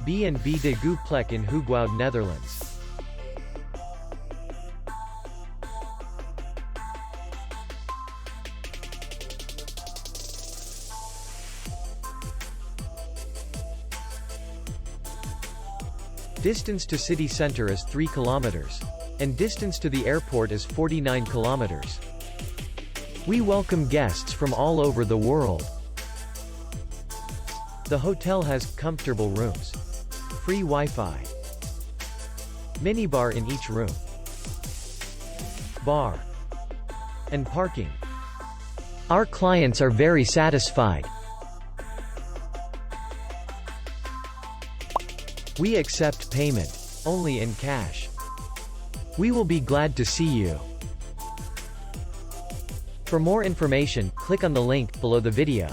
B De Gouwe Plek in Hoogwoud, Netherlands. Distance to city center is 3 kilometers. And distance to the airport is 49 kilometers. We welcome guests from all over the world. The hotel has comfortable rooms, free Wi-Fi, minibar in each room, bar, and parking. Our clients are very satisfied. We accept payment only in cash. We will be glad to see you. For more information, click on the link below the video.